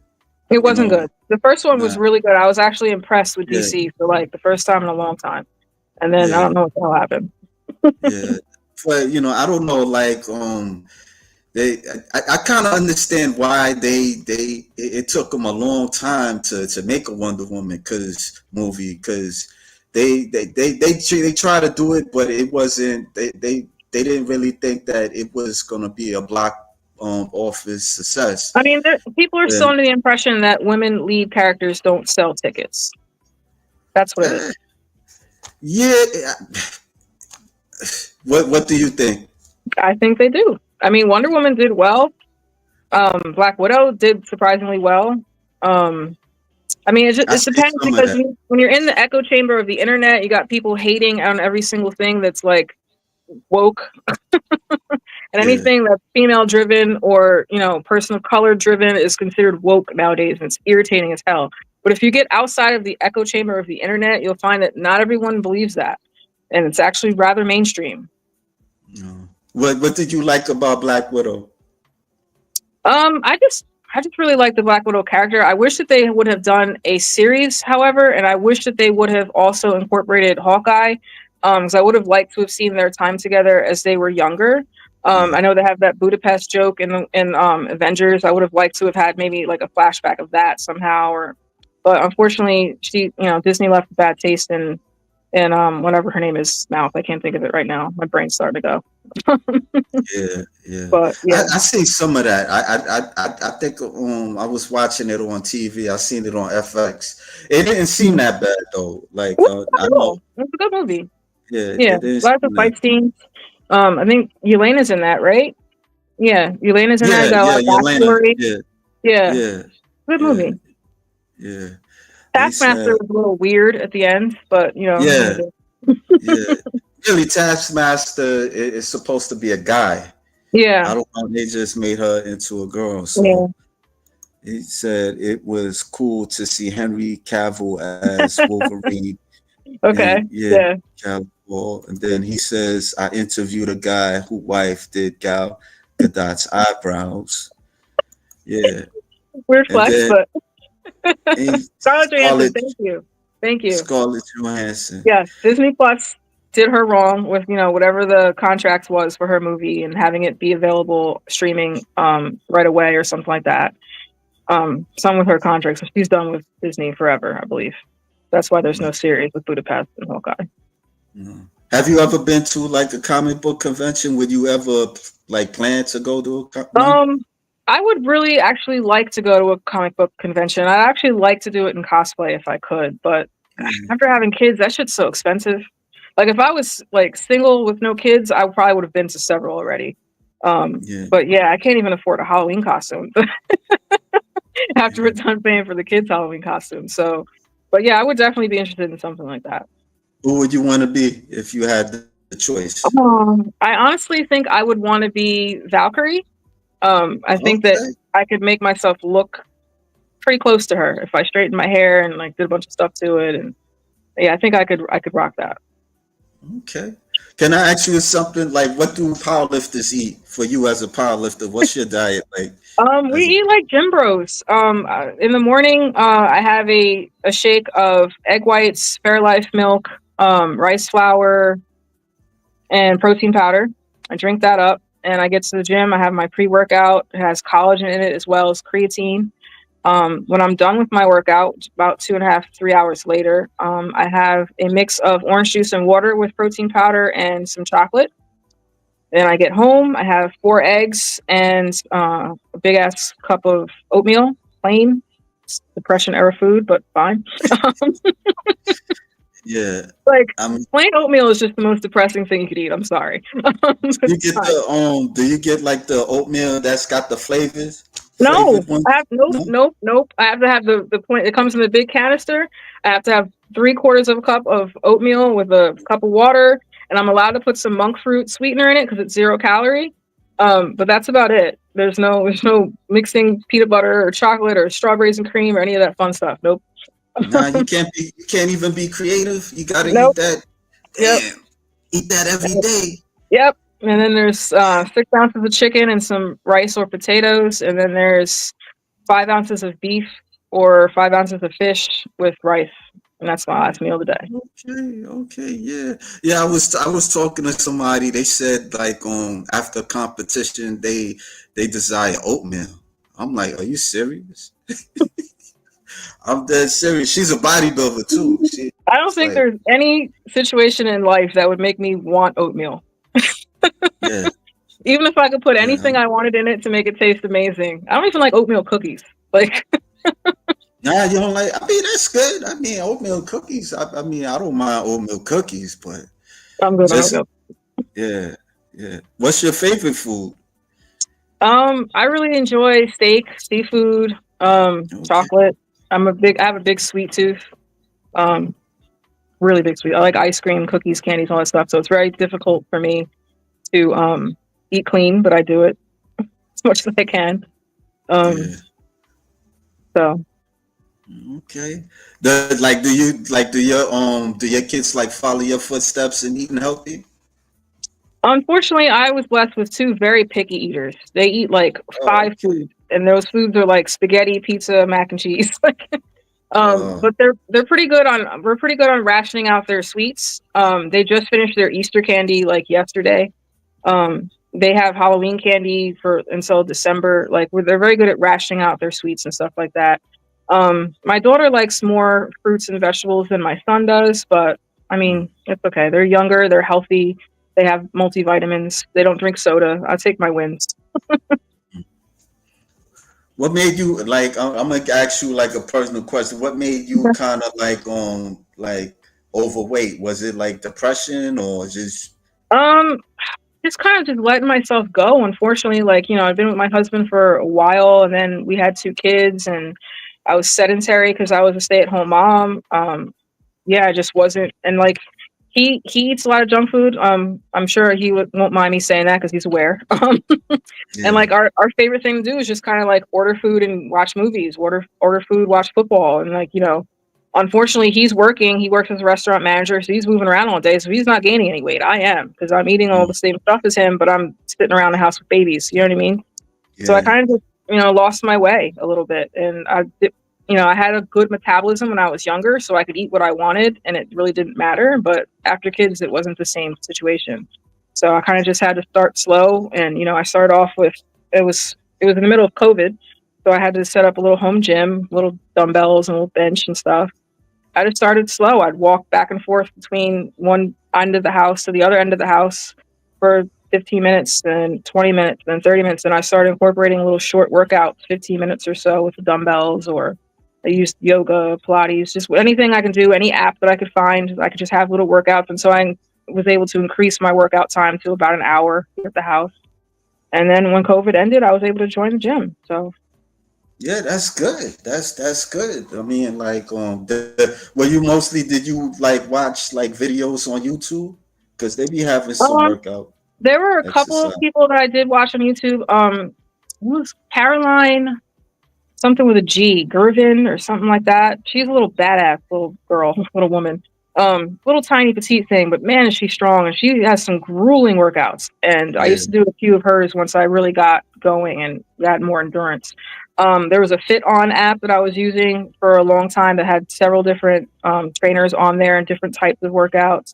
It You wasn't know, good. The first one nah, was really good. I was actually impressed with yeah, DC for like the first time in a long time. And then I yeah, don't know what the hell happened. yeah. But I don't know. Like, they, I kind of understand why it took them a long time to make a Wonder Woman because they try to do it, but it wasn't. They didn't really think that it was gonna be a block office I success. mean, people are still And under the impression that women lead characters don't sell tickets. That's what it is. uh, yeah, what do you think? I think they do. I mean, Wonder Woman did well. Black Widow did surprisingly well. Um, I mean, I it see depends some of because that. when you're in the echo chamber of the internet, you got people hating on every single thing that's like woke, and Yeah, anything that's female driven or person of color driven is considered woke nowadays, and it's irritating as hell. But if you get outside of the echo chamber of the internet, you'll find that not everyone believes that, and it's actually rather mainstream. What did you like about Black Widow? I just really like the Black Widow character. I wish that they would have done a series, however, and I wish that they would have also incorporated Hawkeye, because I would have liked to have seen their time together as they were younger. Yeah, I know they have that Budapest joke in Avengers. I would have liked to have had maybe like a flashback of that somehow, but unfortunately, Disney left a bad taste in whatever her name is mouth. I can't think of it right now. My brain's starting to go. yeah. But yeah. I seen some of that. I think I was watching it on TV. I seen it on FX. It didn't seem Mhm. that bad though. It Like was I not at know, all. It was a good movie. yeah, Yeah, it didn't lots of seem that. fight scenes. I think Yelena's in that, right? Yeah, Yelena's in that. Yeah, Got a lot yeah, of Yelena. backstory. Yeah, Yeah, yeah, good yeah, movie. yeah. They Taskmaster said, was a little weird at the end, but what are you yeah, gonna do? yeah. Really, Taskmaster is supposed to be a guy. Yeah, I don't know. They just made her into a girl. yeah. So he said it was cool to see Henry Cavill as Wolverine. Okay. And yeah, Yeah. Cal. And then he says, I interviewed a guy whose wife did Gal Gadot's eyebrows. Yeah. Weird And flex, then but Scarlett Johansson. Scarlett Thank you. Thank you. Scarlett Johansson. Yeah, Disney Plus did her wrong with whatever the contract was for her movie and having it be available streaming right away or something like that. Some with her contracts. She's done with Disney forever, I believe. That's why there's no series with Budapest and Hawkeye. Yeah. Have you ever been to like a comic book convention? Would you ever like plan to go to one? I would really actually like to go to a comic book convention. I'd actually like to do it in cosplay if I could, but Yeah, after having kids, that shit's so expensive. Like if I was like single with no kids, I probably would have been to several already. yeah, But yeah, I can't even afford a Halloween costume after we're yeah. done paying for the kids' Halloween costume. So, but yeah, I would definitely be interested in something like that. Who would you want to be if you had the choice? I honestly think I would want to be Valkyrie. I think that Okay. I could make myself look pretty close to her if I straightened my hair and like did a bunch of stuff to it. And yeah, I think I could rock that. Okay. Can I ask you something like what do powerlifters eat for you as a powerlifter? What's your diet like We as a eat like gym bros. In the morning, I have a shake of egg whites, Fairlife milk, rice flour, and protein powder. I drink that up, and I get to the gym. I have my pre-workout. It has collagen in it as well as creatine. When I'm done with my workout, about 2.5, 3 hours later, I have a mix of orange juice and water with protein powder and some chocolate. Then I get home, I have 4 eggs and a big ass cup of oatmeal, plain. It's depression era food, but fine. yeah. Like I mean, plain oatmeal is just the most depressing thing you could eat. I'm sorry. you It's get fine. the do you get like the oatmeal that's got the No, flavored ones? I have nope, No? nope, nope. I have to have the point. It comes in the big canister. I have to have 3/4 of a cup of oatmeal with a cup of water, and I'm allowed to put some monk fruit sweetener in it because it's 0 calorie. But that's about it. There's no mixing peanut butter or chocolate or strawberries and cream or any of that fun stuff. Nope. Nah, you can't even be creative. You gotta eat Nope. that. Yep. Damn. Eat that every day. Yep. And then there's 6 ounces of chicken and some rice or potatoes, and then there's 5 ounces of beef or 5 ounces of fish with rice, and that's my last meal of the day. Okay, okay, yeah. Yeah, I was talking to somebody, they said like after competition they desire oatmeal. I'm like, are you serious? I'm dead serious. She's a bodybuilder too. I don't She's think like, there's any situation in life that would make me want oatmeal. yeah, Even if I could put yeah. anything I wanted in it to make it taste amazing. I don't even like oatmeal cookies. Like, Nah, you don't like. I mean, that's good. I mean, oatmeal cookies. I mean, I don't mind oatmeal cookies, but I'm good on just oatmeal. yeah, yeah. What's your favorite food? I really enjoy steak, seafood, Okay, chocolate. I have a big sweet tooth. Um, really big sweet. I like ice cream, cookies, candies, all that stuff. So it's very difficult for me to eat clean, but I do it as much as I can. Um, yeah, so okay. Do your kids like follow your footsteps in eating healthy? unfortunately, I was blessed with two very picky eaters. They eat like Oh, five okay. foods, and those foods are like spaghetti, pizza, mac and cheese. Uh, But they're pretty good on we're pretty good on rationing out their sweets. They just finished their Easter candy like yesterday. They have Halloween candy for until December. Like they're very good at rationing out their sweets and stuff like that. My daughter likes more fruits and vegetables than my son does, but I mean it's okay. They're younger, they're healthy, they have multivitamins, they don't drink soda. I take my wins. what made you like? I'm gonna ask you like a personal question. What made you kind of like overweight? Was it like depression or just? Um, just kind of just letting myself go. Unfortunately, like, I've been with my husband for a while and then we had 2 kids and I was sedentary because I was a stay-at-home mom. Yeah, I just wasn't. And like he eats a lot of junk food. I'm sure won't mind me saying that because he's aware. And Yeah. like our favorite thing to do is just kind of like order food and watch movies, order food, watch football, and like unfortunately he's working. He works as a restaurant manager, so he's moving around all day. So he's not gaining any weight. I am because I'm eating all Mm, the same stuff as him, but I'm sitting around the house with babies. You know what I mean? So I yeah. kind of just lost my way a little bit, and I had a good metabolism when I was younger, so I could eat what I wanted, and it really didn't matter. But after kids, it wasn't the same situation. So I kind of just had to start slow, and I started off with it was in the middle of COVID, so I had to set up a little home gym, little dumbbells and a little bench and stuff. I just started slow. I'd walk back and forth between one end of the house to the other end of the house for 15 minutes, then 20 minutes, then 30 minutes. And I started incorporating little short workouts, 15 minutes or so with the dumbbells, or I used yoga, Pilates, just anything I can do, any app that I could find. I could just have little workouts. And so I was able to increase my workout time to about an hour here at the house. And then when COVID ended, I was able to join the gym. So Yeah, that's good. That's good. I mean, like, well, you mostly did you like watch like videos on YouTube? Because they be having some um, workout there were a couple of exercise. people that I did watch on YouTube. was Caroline something with a G, Gervin or something like that. She's a little badass little girl, little woman. Little tiny petite thing, but man, is she strong, and she has some grueling workouts. And I Yeah, used to do a few of hers once I really got going and got more endurance. There was a Fit On app that I was using for a long time that had several different trainers on there and different types of workouts.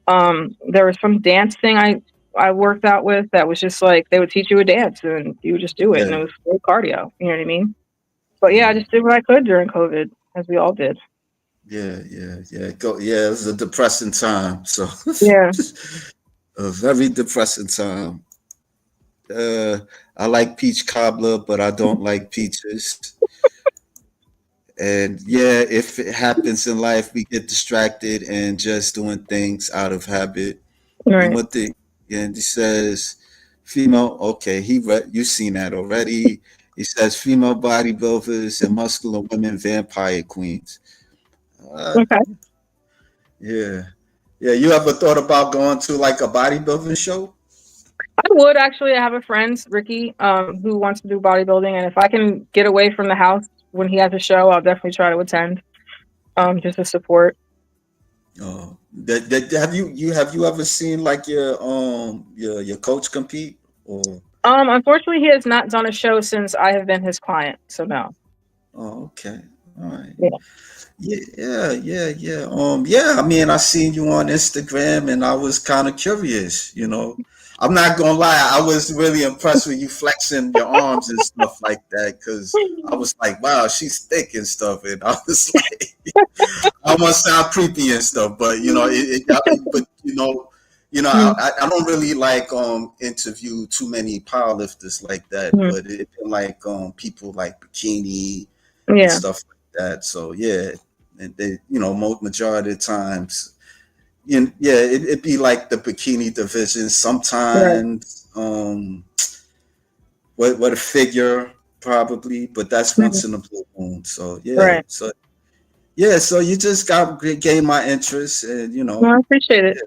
There was some dance thing I worked out with that was just like they would teach you a dance and you would just do it, and yeah, it was great cardio. You know what I mean? But yeah, I yeah, just did what I could during COVID, as we all did. yeah. Go. Yeah, it was a depressing time. So Yeah. a very depressing time. Uh, I like peach cobbler, but I don't like peaches. And yeah, if it happens in life, we get distracted and just doing things out of habit. And Right. what the and he says, female. Okay, you seen that already. He says female bodybuilders and muscular women vampire queens. Uh, Okay. yeah, yeah. You ever thought about going to like a bodybuilding show? I would actually. I have a friend, Ricky, who wants to do bodybuilding, and if I can get away from the house when he has a show, I'll definitely try to attend. Just to support. Have you ever seen like your coach compete or Unfortunately, he has not done a show since I have been his client, so no. oh okay, all right. Yeah. Yeah. I mean, I seen you on Instagram, and I was kind of curious. I'm not gonna lie, I was really impressed with you flexing your arms and stuff like that, because I was like, wow, she's thick and stuff, and I was like, I don't want to sound creepy and stuff, but but Mm, I don't really like interview too many powerlifters like that, mm, but it like people like bikini and yeah. stuff like that. So yeah, and they most majority of the times, yeah, it'd be like the bikini division. Right. Sometimes what a figure probably, but that's Mm, once in a blue moon. So right. so you just got gain my interest, and Well, I appreciate it.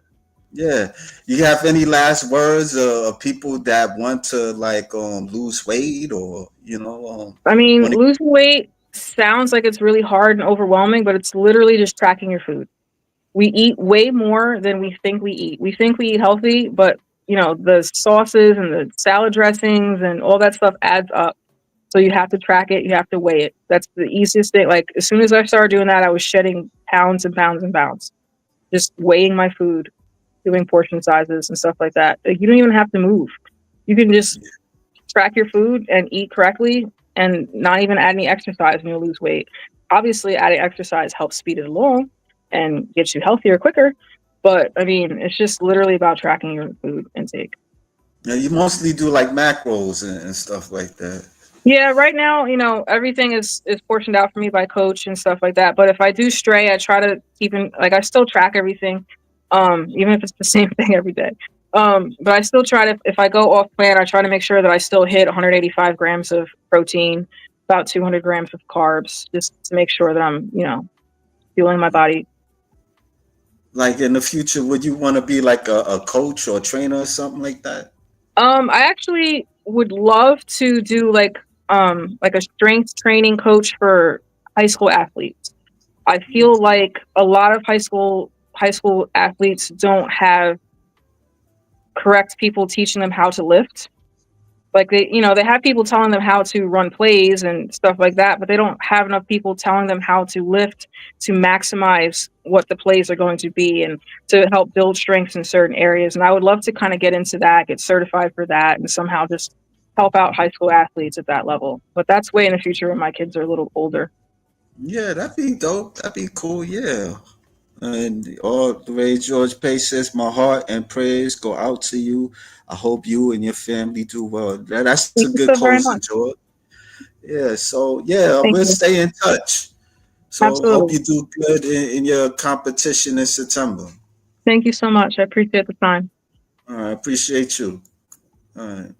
yeah. You have any last words of people that want to like lose weight, or I mean, want to? losing weight sounds like it's really hard and overwhelming, but it's literally just tracking your food. We eat way more than we think we eat. We think we eat healthy, but the sauces and the salad dressings and all that stuff adds up. So you have to track it, you have to weigh it. That's the easiest thing. Like as soon as I started doing that, I was shedding pounds and pounds and pounds. Just weighing my food, doing portion sizes and stuff like that. Like, you don't even have to move. You can just track your food and eat correctly and not even add any exercise and you'll lose weight. Obviously, adding exercise helps speed it along and gets you healthier quicker. But I mean, it's just literally about tracking your food intake. You mostly do like macros and stuff like that. Yeah, right now, everything is portioned out for me by coach and stuff like that. But if I do stray, I try to keep in like I still track everything, even if it's the same thing every day. But I still try to, if I go off plan, I try to make sure that I still hit 185 grams of protein, about 200 grams of carbs, just to make sure that I'm, fueling my body. Like in the future, would you want to be like a coach or a trainer or something like that? I actually would love to do like a strength training coach for high school athletes. I feel like a lot of high school athletes don't have correct people teaching them how to lift. Like they have people telling them how to run plays and stuff like that, but they don't have enough people telling them how to lift to maximize what the plays are going to be and to help build strengths in certain areas. And I would love to kind of get into that, get certified for that, and somehow just help out high school athletes at that level. But that's way in the future when my kids are a little older. Yeah, that'd be dope. That'd be cool. Yeah. And all the way George Pace says, my heart and prayers go out to you. I hope you and your family do well. That's Thank a you good so very closing, much. George. Yeah. So yeah, Thank we'll you. stay in touch. So hope Absolutely. you do good in your competition in September. Thank you so much. I appreciate the time. All right, appreciate you. All right.